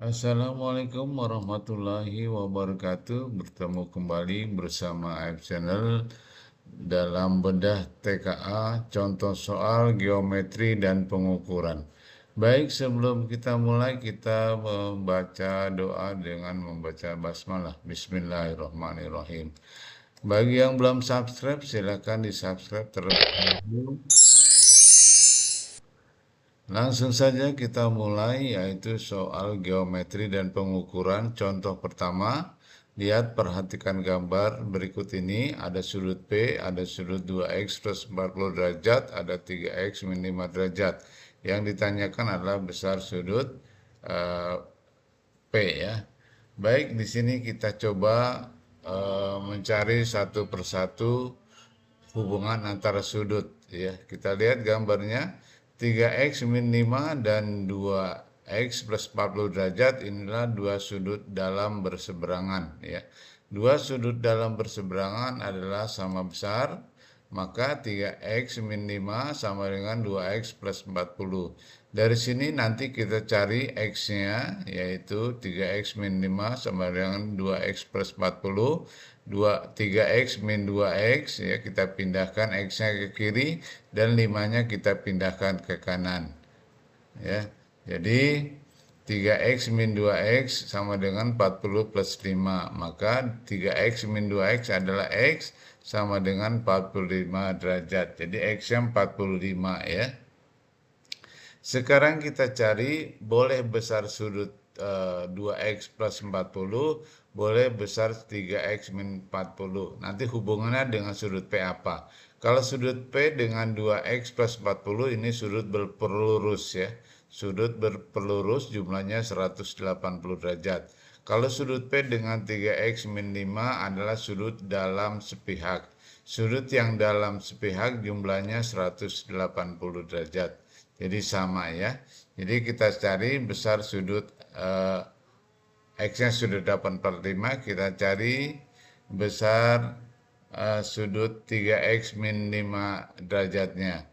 Assalamualaikum warahmatullahi wabarakatuh. Bertemu kembali bersama AF Channel dalam bedah TKA, contoh soal geometri dan pengukuran. Baik, sebelum kita mulai, kita membaca doa dengan membaca basmalah. Bismillahirrahmanirrahim. Bagi yang belum subscribe, silakan di subscribe terlebih dahulu. Langsung saja kita mulai, yaitu soal geometri dan pengukuran. Contoh pertama, lihat perhatikan gambar berikut ini. Ada sudut P, ada sudut 2x plus 40 derajat, ada 3x min 5 derajat. Yang ditanyakan adalah besar sudut eh, P ya. Baik, di sini kita coba mencari satu persatu hubungan antara sudut ya. Kita lihat gambarnya 3x min 5 dan 2x plus 40 derajat inilah dua sudut dalam berseberangan ya. Dua sudut dalam berseberangan adalah sama besar, maka 3x min 5 sama dengan 2x plus 40. Dari sini nanti kita cari x-nya, yaitu 3x min 5 sama dengan 2x plus 40. 3x min 2x, ya, kita pindahkan x-nya ke kiri dan 5-nya kita pindahkan ke kanan. Ya. Jadi 3x min 2x sama dengan 40 plus 5. Maka 3x min 2x adalah x sama dengan 45 derajat. Jadi x-nya 45 ya. Sekarang kita cari boleh besar sudut 2x plus 40, boleh besar 3x min 40. Nanti hubungannya dengan sudut P apa? Kalau sudut P dengan 2x plus 40 ini sudut berpelurus ya. Sudut berpelurus jumlahnya 180 derajat. Kalau sudut P dengan 3x min 5 adalah sudut dalam sepihak. Sudut yang dalam sepihak jumlahnya 180 derajat. Jadi sama ya. Jadi kita cari besar sudut x-nya sudut 8/5, kita cari besar sudut 3x min 5 derajatnya.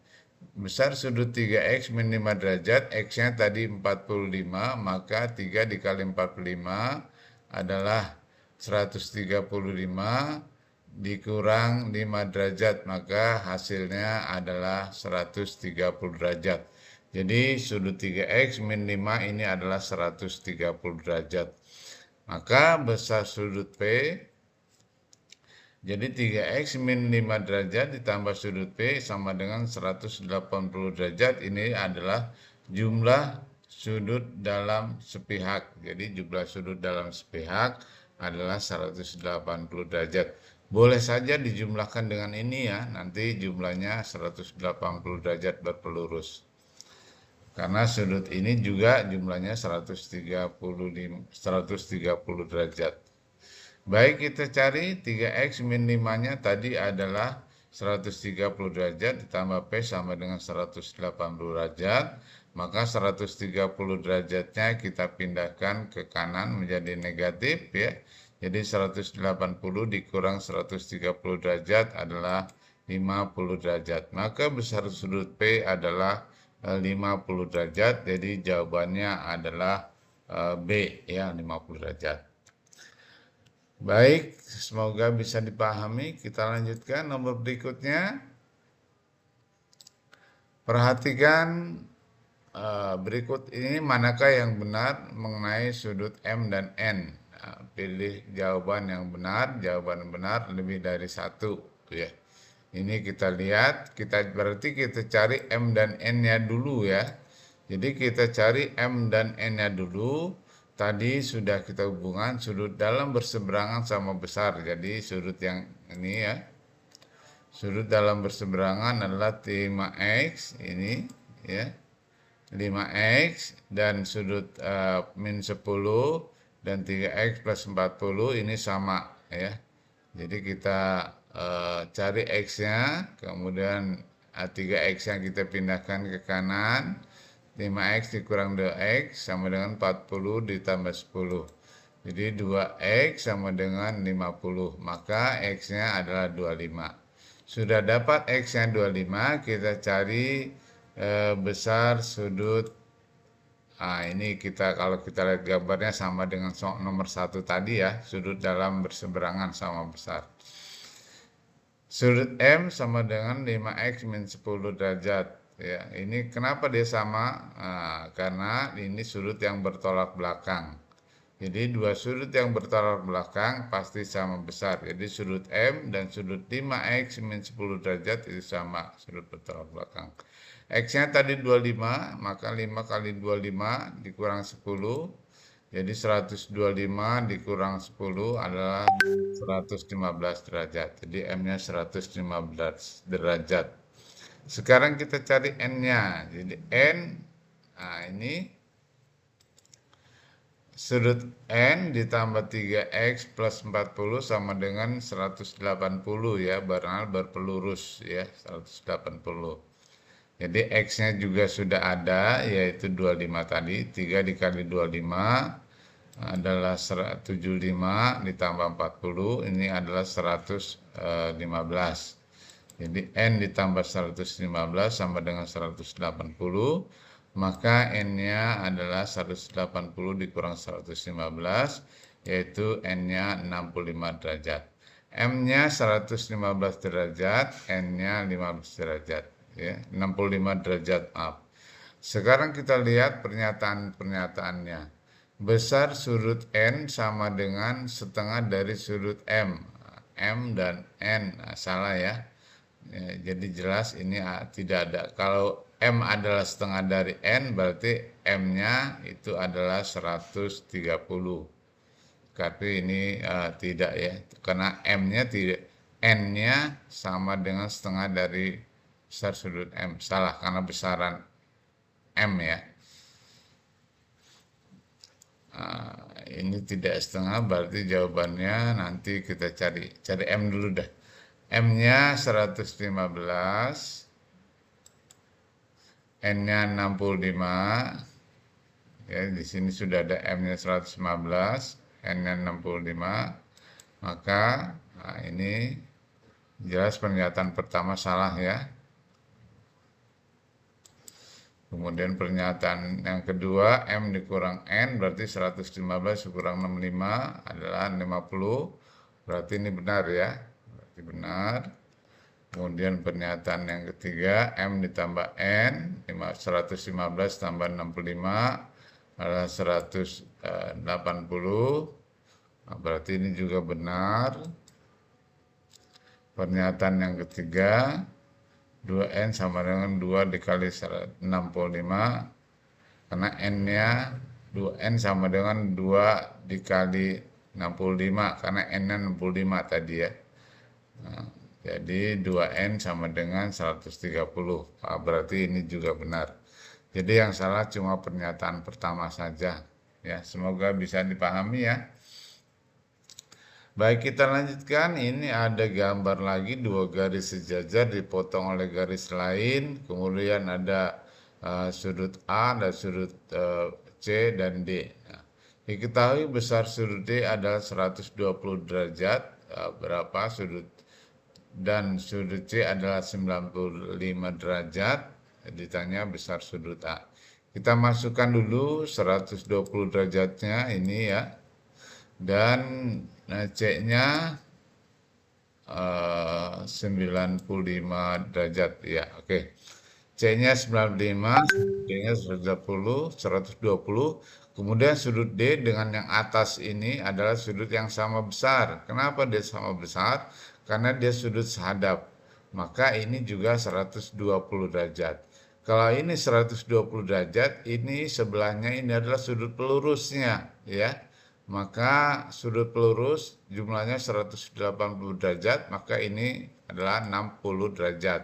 Besar sudut 3x min 5 derajat, x-nya tadi 45, maka 3 dikali 45 adalah 135 dikurang 5 derajat, maka hasilnya adalah 130 derajat. Jadi sudut 3x min 5 ini adalah 130 derajat. Maka besar sudut P, jadi 3x min 5 derajat ditambah sudut P sama dengan 180 derajat. Ini adalah jumlah sudut dalam sepihak. Jadi jumlah sudut dalam sepihak adalah 180 derajat. Boleh saja dijumlahkan dengan ini ya, nanti jumlahnya 180 derajat berpelurus. Karena sudut ini juga jumlahnya 130 derajat. Baik, kita cari 3x min 5-nya tadi adalah 130 derajat ditambah P sama dengan 180 derajat. Maka 130 derajatnya kita pindahkan ke kanan menjadi negatif ya. Jadi 180 dikurang 130 derajat adalah 50 derajat. Maka besar sudut P adalah 50 derajat. Jadi jawabannya adalah B ya, 50 derajat. Baik, semoga bisa dipahami. Kita lanjutkan nomor berikutnya. Perhatikan berikut ini manakah yang benar mengenai sudut M dan N. Pilih jawaban yang benar. Jawaban benar lebih dari satu ya. Ini kita lihat, berarti kita cari M dan N-nya dulu ya. Jadi kita cari M dan N-nya dulu. Tadi sudah kita hubungan sudut dalam berseberangan sama besar. Jadi sudut yang ini ya. Sudut dalam berseberangan adalah 5x ini ya. 5x dan sudut min 10 dan 3x plus 40 ini sama ya. Jadi kita cari x-nya, kemudian 3x yang kita pindahkan ke kanan. 5x dikurang 2x sama dengan 40 ditambah 10. Jadi 2x sama dengan 50. Maka x-nya adalah 25. Sudah dapat x-nya 25, kita cari besar sudut Nah, ini kalau kita lihat gambarnya sama dengan nomor 1 tadi ya, sudut dalam berseberangan sama besar. Sudut M sama dengan 5x min 10 derajat. Ya, ini kenapa dia sama? Nah, karena ini sudut yang bertolak belakang. Jadi dua sudut yang bertolak belakang pasti sama besar. Jadi sudut M dan sudut 5x min 10 derajat itu sama sudut bertolak belakang. X-nya tadi 25, maka 5 kali 25 dikurang 10. Jadi 125 dikurang 10 adalah 115 derajat. Jadi M-nya 115 derajat. Sekarang kita cari N-nya. Jadi N, nah ini sudut N ditambah 3X plus 40 sama dengan 180 ya, barangkali berpelurus ya, 180. Jadi X-nya juga sudah ada, yaitu 25 tadi. 3 dikali 25 adalah 175 ditambah 40, ini adalah 115. Jadi N ditambah 115 sama dengan 180, maka N-nya adalah 180 dikurang 115, yaitu N-nya 65 derajat. M-nya 115 derajat, N-nya 15 derajat. Ya, 65 derajat up. Sekarang kita lihat pernyataan-pernyataannya. Besar sudut N sama dengan setengah dari sudut M. M dan N, nah, salah ya. Ya, jadi jelas ini tidak ada. Kalau M adalah setengah dari N, berarti M-nya itu adalah 130. Tapi ini tidak ya, karena M-nya tidak, N-nya sama dengan setengah dari besar sudut M. Salah, karena besaran M ya. Ini tidak setengah, berarti jawabannya nanti kita cari M dulu dah. M-nya 115, N-nya 65. Ya, di sini sudah ada M-nya 115, N-nya 65. Maka ini jelas pernyataan pertama salah ya. Kemudian pernyataan yang kedua, M dikurang N berarti 115 dikurang 65 adalah 50. Berarti ini benar ya. Berarti benar. Kemudian pernyataan yang ketiga, M ditambah N, 115 tambah 65 adalah 180. Nah, berarti ini juga benar. Pernyataan yang ketiga, 2N sama dengan 2 dikali 65, karena N-nya 2N sama dengan 2 dikali 65, karena N-nya 65 tadi ya. Nah, jadi 2N sama dengan 130. Berarti ini juga benar. Jadi yang salah cuma pernyataan pertama saja. Ya, semoga bisa dipahami ya. Baik, kita lanjutkan. Ini ada gambar lagi, dua garis sejajar dipotong oleh garis lain. Kemudian ada sudut A dan sudut C dan D. Nah, diketahui besar sudut D adalah 120 derajat. Berapa sudut dan sudut C adalah 95 derajat. Ditanya besar sudut A. Kita masukkan dulu 120 derajatnya ini ya. Dan C-nya 95 derajat ya. Oke. C-nya 95, D-nya 120. Kemudian sudut D dengan yang atas ini adalah sudut yang sama besar. Kenapa dia sama besar? Karena dia sudut sehadap. Maka ini juga 120 derajat. Kalau ini 120 derajat, ini sebelahnya ini adalah sudut pelurusnya ya. Maka sudut pelurus jumlahnya 180 derajat, maka ini adalah 60 derajat.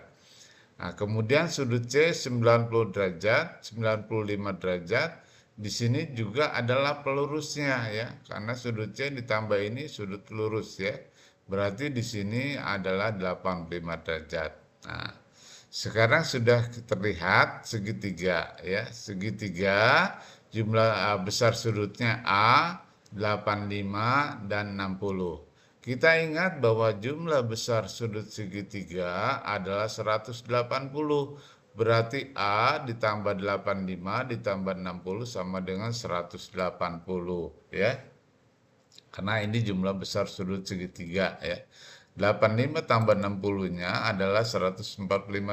Nah, kemudian sudut C 90 derajat, 95 derajat. Di sini juga adalah pelurusnya ya, karena sudut C ditambah ini sudut lurus ya. Berarti di sini adalah 85 derajat. Nah, sekarang sudah terlihat segitiga ya. Segitiga jumlah besar sudutnya A 85 dan 60. Kita ingat bahwa jumlah besar sudut segitiga adalah 180. Berarti A ditambah 85 ditambah 60 sama dengan 180 ya. Karena ini jumlah besar sudut segitiga ya. 85 tambah 60-nya adalah 145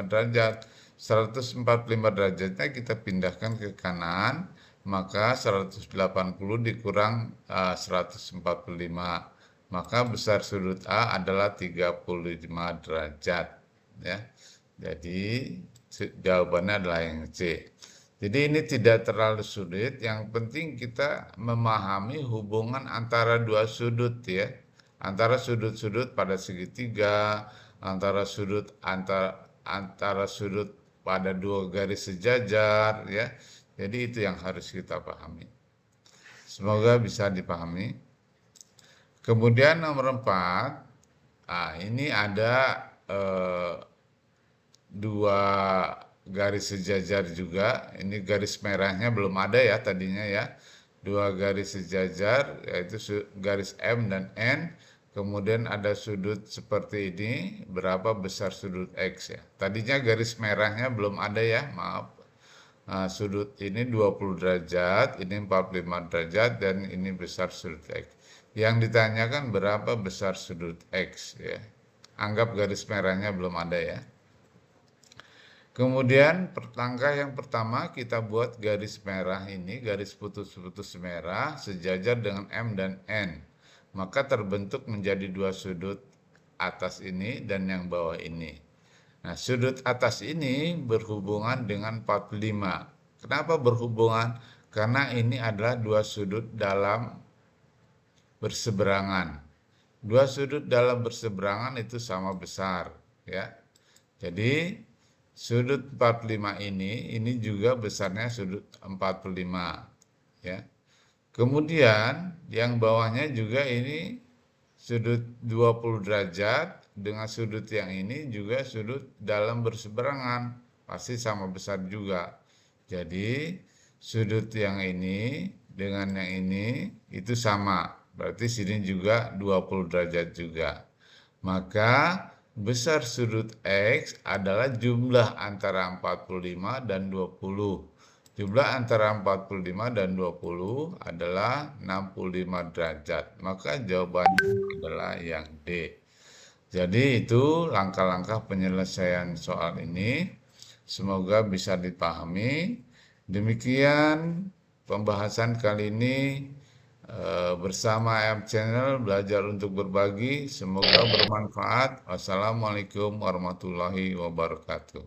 derajat. 145 derajatnya kita pindahkan ke kanan, maka 180 dikurang 145. Maka besar sudut A adalah 35 derajat ya. Jadi jawabannya adalah yang C. Jadi ini tidak terlalu sulit, yang penting kita memahami hubungan antara dua sudut ya. Antara sudut-sudut pada segitiga, antara sudut pada dua garis sejajar ya. Jadi itu yang harus kita pahami. Semoga bisa dipahami. Kemudian nomor 4, ini ada dua garis sejajar juga. Ini garis merahnya belum ada ya tadinya ya. Dua garis sejajar yaitu garis M dan N. Kemudian ada sudut seperti ini. Berapa besar sudut X ya? Tadinya garis merahnya belum ada ya, maaf. Nah, sudut ini 20 derajat, ini 45 derajat, dan ini besar sudut X. Yang ditanyakan berapa besar sudut X ya. Anggap garis merahnya belum ada ya. Kemudian langkah yang pertama kita buat garis merah ini, garis putus-putus merah sejajar dengan M dan N. Maka terbentuk menjadi dua sudut atas ini dan yang bawah ini. Nah, sudut atas ini berhubungan dengan 45. Kenapa berhubungan? Karena ini adalah dua sudut dalam berseberangan. Dua sudut dalam berseberangan itu sama besar, ya. Jadi sudut 45 ini juga besarnya sudut 45 ya. Kemudian yang bawahnya juga ini sudut 20 derajat dengan sudut yang ini juga sudut dalam berseberangan, pasti sama besar juga. Jadi sudut yang ini dengan yang ini itu sama, berarti sini juga 20 derajat juga. Maka besar sudut X adalah jumlah antara 45 dan 20. Jumlah antara 45 dan 20 adalah 65 derajat. Maka jawabannya adalah yang D. Jadi itu langkah-langkah penyelesaian soal ini. Semoga bisa dipahami. Demikian pembahasan kali ini. Bersama AM Channel belajar untuk berbagi, semoga bermanfaat. Wassalamualaikum warahmatullahi wabarakatuh.